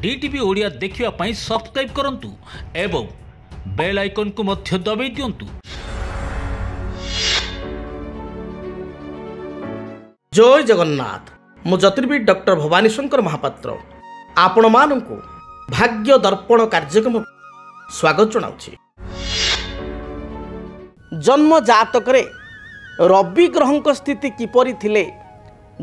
DTV Odia देखिवा पाई subscribe करंतु एवं bell icon को मध्य दबाई दियंतु। जय जगन्नाथ। मु ज्योतिर्विद डॉक्टर भवानी शंकर महापात्र आपण मानकु भाग्य दर्पण कार्यक्रम स्वागत जनाउछि। जन्म जातक रे रवि ग्रहंक स्थिति किपरि थिले,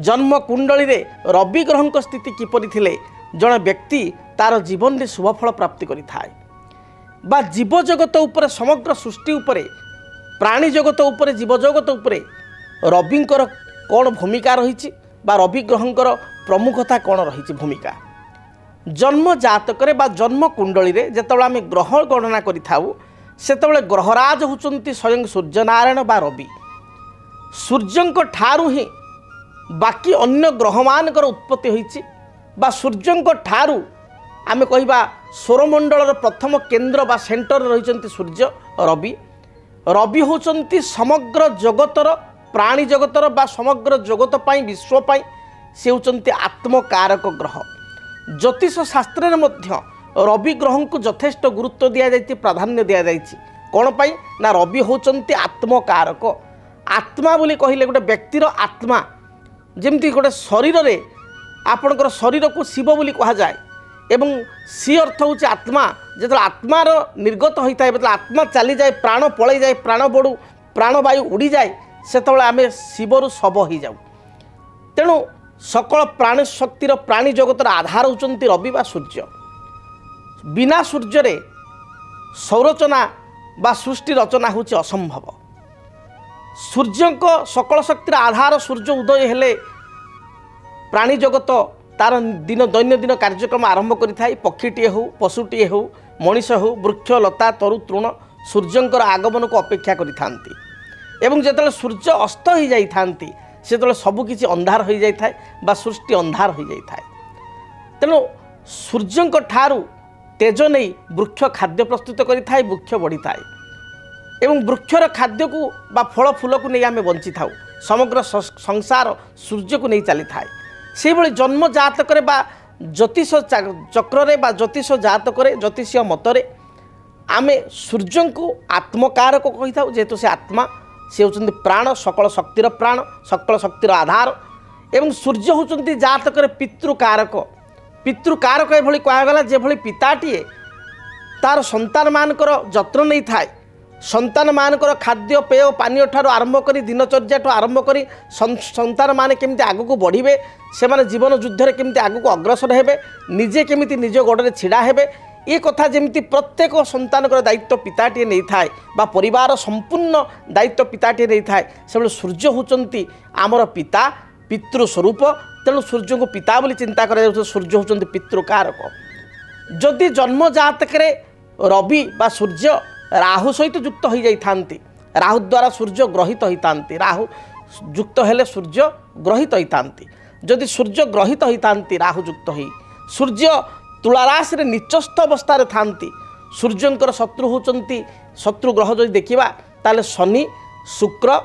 जन्म कुंडली रे रवि ग्रहंक स्थिति किपरि थिले जन व्यक्ति तार जीवन में शुभफल प्राप्ति करि थाए बा जीव जगत उपरे समग्र सृष्टि उपरे प्राणी जगत उपरे जीव जगत उपरे रविंकर कौन भूमिका रही बा रवि ग्रहंकर प्रमुखता कौन रही भूमिका। जन्म जातक बा जन्म कुंडली रे जेतबेले आमे ग्रह गणना करि थाउ सेतबेले ग्रहराज होचंती स्वयं सूर्यनारायण बा रवि। सूर्यंक ठारू ही बाकी अन्य ग्रह मानकर उत्पत्ति होईची बा सूर्यंक ठारू आमे कहिबा सौरमंडल प्रथम केंद्र बा सेंटर रही सूर्य रवि। रवि होचंती समग्र जगतर प्राणी जगतर बा समग्र जगत पाई विश्व पाई से होचंती आत्मकारक ग्रह। ज्योतिष शास्त्र मध्य रवि ग्रह को यथेष्ट गुरुत्व दि जाइए, प्राधान्य दि जाइए। कौन पाई ना रवि होचंती आत्मकारक। आत्मा बोली कहले गोटे व्यक्तिर आत्मा जेमती गोटे शरीर रे आपणकर शरीर को शिव बोली कहा जाए एवं सी अर्थ हूँ आत्मा। जो आत्मार निर्गत होता है मतलब आत्मा चली जाए, प्राण पलि जाए, प्राण बड़ू प्राणवायु उड़ी जाए, से आम शिवर शव हो जाऊ। तेणु सकल प्राणी शक्तिर प्राणी जगतर आधार होती रवि बा सूर्य। बिना सूर्य रे संरचना बा सृष्टि रचना होची असंभव। सूर्यंक सकल शक्तिर आधार सूर्य उदय हेले प्राणी जगत तार दिन दैनंदिन कार्यक्रम आरंभ करिथाय। पक्षीटीए हो, पशुटीए हो, मनीष हो, वृक्ष लता तरु तृण सूर्यंकर आगमन को अपेक्षा करिथांती एवं जेतले सूर्य अस्त हो जाइथांती सेतले सबकिछि अंधार हो जाइथाय बा सृष्टि अंधार हो जाइथाय। तेणु सूर्यंक ठारू तेज नहीं वृक्ष खाद्य प्रस्तुत करिथाय, वृक्ष बढ़िथाय एवं वृक्षर खाद्य को बा फल फूल को नहीं आमे बंची थाउ। समग्र संसार सूर्य को नहीं चली थाए। से भली जन्म जातक बा ज्योतिष चक्र बा ज्योतिष जातक ज्योतिष मतरे आमे सूर्य को आत्मकारक कही था। जेहेतु से आत्मा से होचंती प्राण, सकल शक्तिर प्राण, सकल शक्तिर आधार एवं सूर्य होचंती जातक पितृकारक। पितृकारक एभली कहगला जेभली पिताटीए तार संतान मानकर जत्न नहीं थाए, संतान मानकर खाद्य पेय पानीय ठारू आरंभ करी दिनचर्या ठू आरंभ करी संतान माने केमिति आगु बढ़िबे, से माने जीवन युद्ध केमिति आगु अग्रसर हेबे, निजे केमिति निज गोड़े छिड़ा हेबे, ये कथा जेमिति प्रत्येक संतान दायित्व पिताटीए नहीं थाए बा परिवार संपूर्ण दायित्व पिताटीए नहीं थाए। से सूर्य होचंती आमर पिता, पितृ स्वरूप। तेणु सूर्य को पिता बोली चिंता करा। सूर्य होचंती पितृकारक। जदि जन्म जातक रवि बा सूर्य राहु सहित युक्त हो जाती, राहु द्वारा सूर्य ग्रहित होता, राहु युक्त हेले सूर्य ग्रहित होता। जदि सूर्य ग्रहित होता राहु युक्त हो, सूर्य तुला राशि रे निचस्थ अवस्था थांती। सूर्यंकर शत्रु होचंती शत्रु ग्रह जदि देखिबा ताले शनि शुक्र।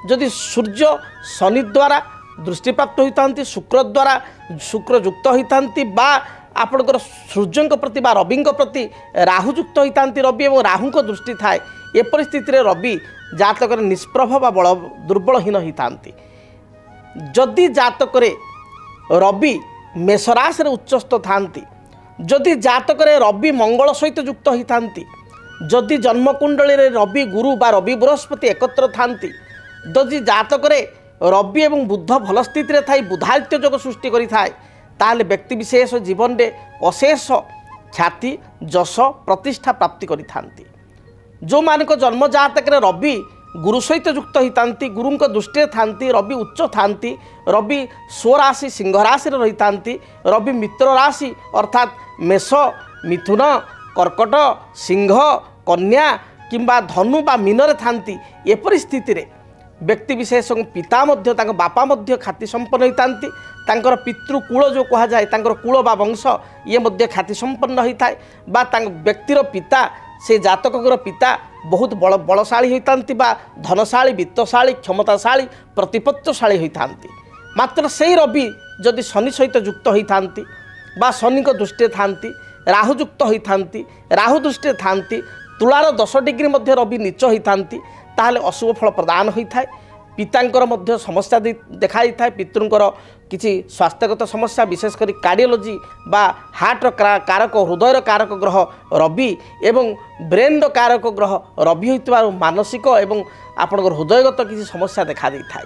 जदि सूर्य शनि द्वारा दृष्टि प्राप्त होता, शुक्र द्वारा शुक्र युक्त होता बा आपणकर सूर्यंक प्रति बा रविंक प्रति राहु युक्त होता, रवि और राहु दृष्टि थाए। ए परिस्थिति रे रवि जातक निष्प्रभ बा बल दुर्बलहीन होता। जदि जातक रवि मेषराशि रे उच्चस्थ थांती, जदि जातक रवि मंगल सहित युक्त होता, जदि जन्मकुंडली रे रवि गुरु बा रवि बृहस्पति एकत्र थांती, जदि जातक रवि एवं बुध भल स्थिति थाई बुधादित्य योग सृष्टि करि थाए, ताले व्यक्ति विशेष जीवन में अशेष ख्याति जश प्रतिष्ठा प्राप्ति करि थांती। जो मानक जन्म जातक रवि गुरु सहित युक्त होता, गुरुंक दृष्टि थांती, रवि उच्च थांती, रवि स्वराशि सिंह राशि रही थांती, रवि मित्र राशि अर्थात मेष, मिथुन, कर्कट, सिंह, कन्या किंबा धनु बा मीन थांती। एपरि स्थिति रे व्यक्ति विशेष पिता मध्य बापा मध्य ख्याति संपन्न होता, तांकर पितृकूल जो कहा जाए तांकर कूल बा वंश ये मध्य ख्याति संपन्न होता है बा व्यक्तिर पिता से जातकर पिता बहुत बलशाली होता बा धनशाली, वित्तशाली, क्षमताशाली, प्रतिपत्तशाली होता। मात्र से रवि जदि शनि सहित युक्त होता बा शनि दृष्टि थांती राहुयुक्त होती राहु दृष्टि थांती तुलार 10 डिग्री मध्य रवि नीच होता ताहले अशुभ फल प्रदान होता है पितांकर मध्य समस्या देखा था पितृंकर किसी स्वास्थ्यगत समस्या विशेषकर कार्डियोलोजी बा हार्टर कारक हृदयर कारक ग्रह रवि एवं ब्रेन कारक ग्रह रवि होता मानसिक एवं आपणकर हृदयगत किसी समस्या देखा था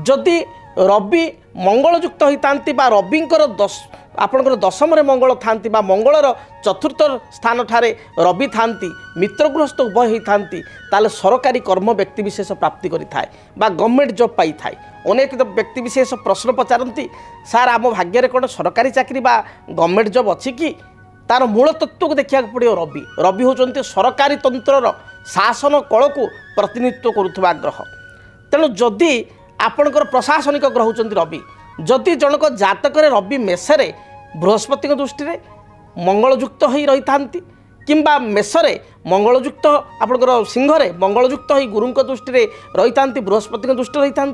जदि रवि मंगलयुक्त होता बा रविंकर आपणकर दशम मंगल थांती बा मंगलर चतुर्थ स्थान ठारे रवि थांती मित्रगृहस्थ उभय होता ताले सरकारी कर्म व्यक्तिशेष प्राप्ति करिथाय बा गवर्नमेंट जॉब पाई थाए अनेक व्यक्तिशेष प्रश्न पचारती सार आम भाग्य कौन सरकारी चाकरी बा गवर्नमेंट जॉब अच्छी कि तार मूल तत्व को देखा पड़ो रवि रवि होचंती सरकारी तंत्रर शासन कल को प्रतिनिधित्व करुवा ग्रह तेणु जदि आपणकर प्रशासनिक ग्रह होचंती रवि जदि जनक जातक रवि मेषरे बृहस्पति दृष्टि मंगलयुक्त हो रही था किंबा मेषरे मंगलयुक्त आपणकर सिंहरे मंगलयुक्त हो गुरु दृष्टि रही था बृहस्पति दृष्टि रही था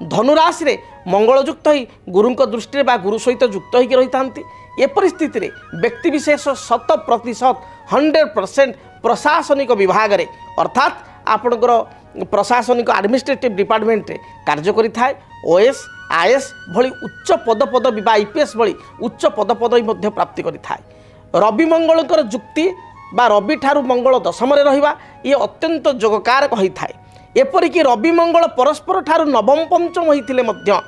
धनुराशि रे मंगलयुक्त हो गुरु दृष्टि गुरु सहित युक्त हो रही था एपरिस्थिति रे व्यक्तिशेष 100% 100% प्रशासनिक विभाग रे अर्थात आपणकर प्रशासनिक एडमिनिस्ट्रेटिव डिपार्टमेंट कार्य करि थाए ओएस आईएएस भली उच्च पदपदवी बा आईपीएस भली उच्च पदपदवी मध्य प्राप्ति करि थाए रवि मंगलकर जुक्ति बा रवि ठारू मंगल दशम रहिबा ये अत्यंत जोगकारक होई थाए एपरिक रवि मंगल परस्पर ठारू नवम पंचम होइथिले मध्य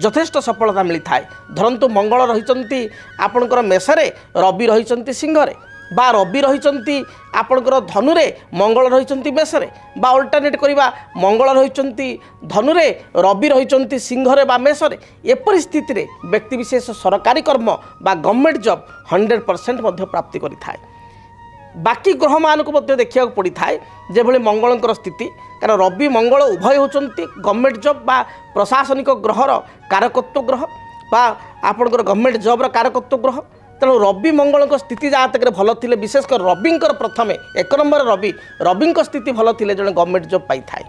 यथेष्ट सफलता मिली थाए धरंतु मंगल रहिचंती आपणकर मेषरे रवि रहिचंती सिंहरे बा रवि रहिचंती आपणकर धनुरे मंगल रहिचंती मेषरे बा अल्टरनेट करिबा मंगल रहिचंती धनुरे रवि रहिचंती सिंहरे बा मेषरे ए परिस्थिति रे व्यक्ति विशेष सरकारी कर्म बा गवर्नमेंट जॉब 100% मध्य प्राप्ति करि थाए बाकी ग्रह मानक मध्य देखिया पड़ी थाए जे भली मंगलंकर स्थिति कारण रवि मंगल उभय होचंती गवर्नमेंट जॉब बा प्रशासनिक ग्रहर कारकत्व ग्रह बा आपणकर गवर्नमेंट जॉब कारकत्व ग्रह तेणु रवि मंगल स्थिति जहाँ तक भल थे विशेषकर रविंकर प्रथमे 1 नंबर रवि स्थिति भल थे जड़े गवर्नमेंट जॉब पाई थाए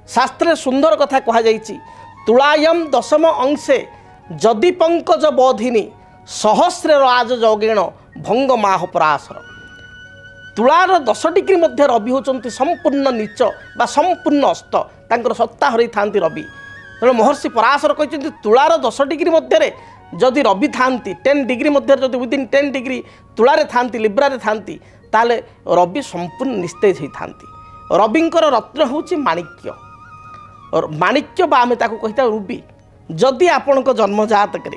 शास्त्र सुंदर कथा कहुई तुलायम दशम अंशे जदि पंकज बोधिनी सहस्रे राज जौगेण भंग माह पराशर तुलार 10 डिग्री मध्य रवि होचंती संपूर्ण नीच बा संपूर्ण अस्त तांकर सत्ता हरई थांती रवि तेणु महर्षि पराशर कहते तुलार 10 डिग्री मध्य जदि रवि थांती 10 डिग्री मध्य जदि विदिन 10 डिग्री तुलारे थांती लिब्रारे थांती ताले रवि संपूर्ण निस्तेज होता रविंकर रत्न होची माणिक्य माणिक्य बा आमे ताकू कहिता रुबी जदि आपणक जन्म जातक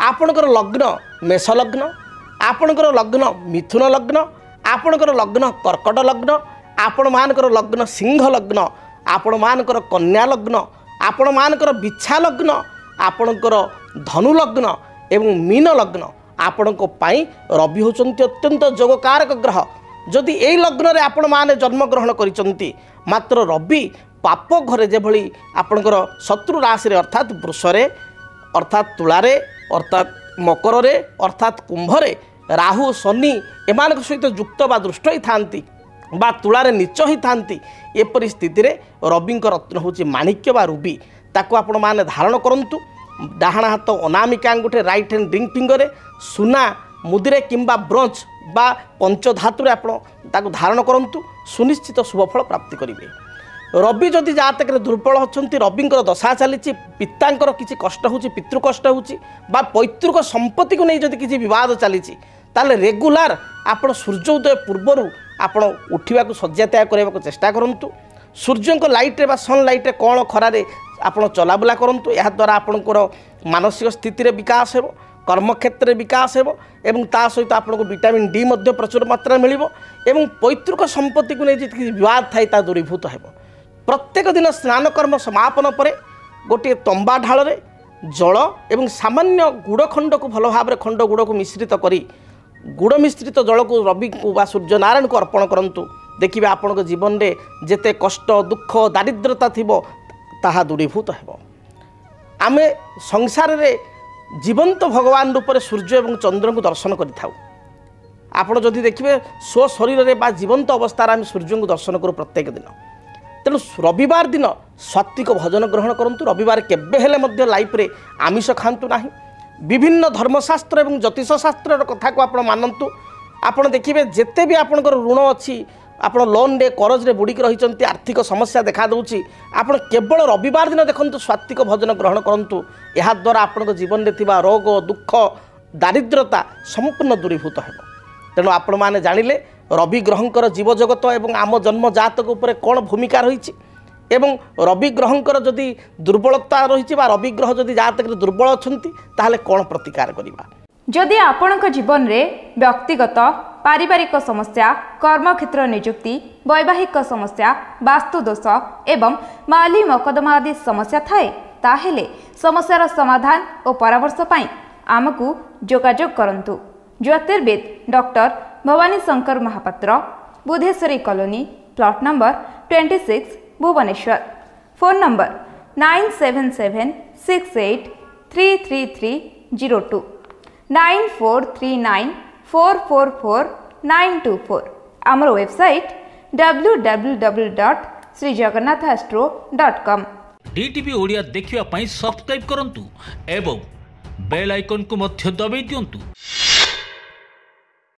आपणकर लग्न मेष लग्न आपणकर लग्न मिथुन लग्न आपणकर लग्न कर्कट लग्न आपण मानकर लग्न सिंह लग्न आपण मानकर कन्या लग्न आपण मानकर बिछा लग्न आपणकर धनु लग्न एवं मीन लग्न आपणक पाई रवि होचंती अत्यंत जोगकारक ग्रह जदि एई लग्न रे आपण माने जन्म ग्रहण करिसंती मात्र रवि पाप घरे जे भली आपणकर शत्रु राशि रे अर्थात वृषरे अर्थात तुलारे अर्थात मकरे अर्थात कुंभरे राहु शनि एमानक सहित युक्त बा दृष्ट ही थांती बा तुलारे नीच ही थांती ए परिस्थिति रे रविंकर रत्न होची माणिक्य बा रुबी ताको आपण माने धारण करंतु डाहाण हाथ अनामिका अंगुठे राइट हैंड रिंग फिंगर सुना मुद्रे किंबा ब्रोंज बा पंचधातु आपण ताको धारण करंतु सुनिश्चित शुभफल प्राप्ति करेंगे रवि जदि जातक दुर्बल होती रविंकर दशा चली पितांकर किसी कष्ट हो पितृ कष्ट हो पैतृक संपत्ति को नहीं जदि किसी विवाद चली रेगुलार आपण सूर्योदय पूर्वर आपण उठा शज्या त्याग करने को चेष्टा करूँ सूर्य लाइट्रे सनलाइट्रे कौन खरारे आपण चलाबुला करूँ या द्वारा आपणकर मानसिक स्थिति विकास हो कर्मक्षेत्र विकास हो एवं ता सहित आपको विटामिन डी प्रचुर मात्रा मिल एवं पैतृक संपत्ति को नहीं विवाद थाए दूरीभूत हो प्रत्येक दिन स्नान कर्म समापन पर गोटे तंबा ढाल जल एवं सामान्य गुड़ खंड को भल भाव खंड गुड़ को मिश्रित करी गुड़ मिश्रित जल को रवि को बा सूर्य नारायण को अर्पण करंतु देखिए आपण जीवन में जेते कष्ट दुख दारिद्रता थिबो ताहा दूरीभूत हो आमे संसार रे जीवंत भगवान रूप से सूर्य और चंद्र को दर्शन करिथाउ आपण जदि देखिए स्व शरीर में बा जीवंत अवस्था आम सूर्य को दर्शन करूँ प्रत्येक दिन तेणु रविवार दिन सात्विक भोजन ग्रहण करूँ रविवार केबे हेले मध्य लाइफ रे आमिष खातु ना विभिन्न धर्मशास्त्र और ज्योतिष शास्त्र कथा को आप मानतु आपण देखिए जिते भी आपंकर ऋण अच्छी आप लोन रे करज रे बुड़िक रही आर्थिक समस्या देखा दूची आप केवल रविवार दिन देखु स्वात्विक भोजन ग्रहण करूँ या द्वारा आपण जीवन में थिबा रोग दुख दारिद्रता संपूर्ण दूरीभूत हो तेणु आपण मैंने जानिले रवि ग्रहंकर जीवजगत एवं आम जन्म जातक उपर कौन भूमिका रही एवं रवि ग्रहंकर जदि दुर्बलता रही रवि ग्रह जदि जातक दुर्बल अच्छा ताहले कौन प्रतिकार करवा जदि आपणक जीवन रे व्यक्तिगत पारिवारिक समस्या कर्मक्षेत्र नियुक्ति वैवाहिक समस्या वास्तु दोष एवं माली मकदमा आदि समस्या थाए ताहेले समस्यार समाधान और परामर्श पाई आमकु जोगाजोग करंतु। ज्योतिर्विद doctor Bhawani Shankar Mahapatra, Budheswari colony, plot number 26, Bhubaneswar. Phone number 9776833302 9439444924। आमर वेबसाइट www.srijagannathastro.com। DTV ओडिया देखिवा पई सब्सक्राइब करंतु एवं बेल आइकन को मध्य दबाई दियंतु।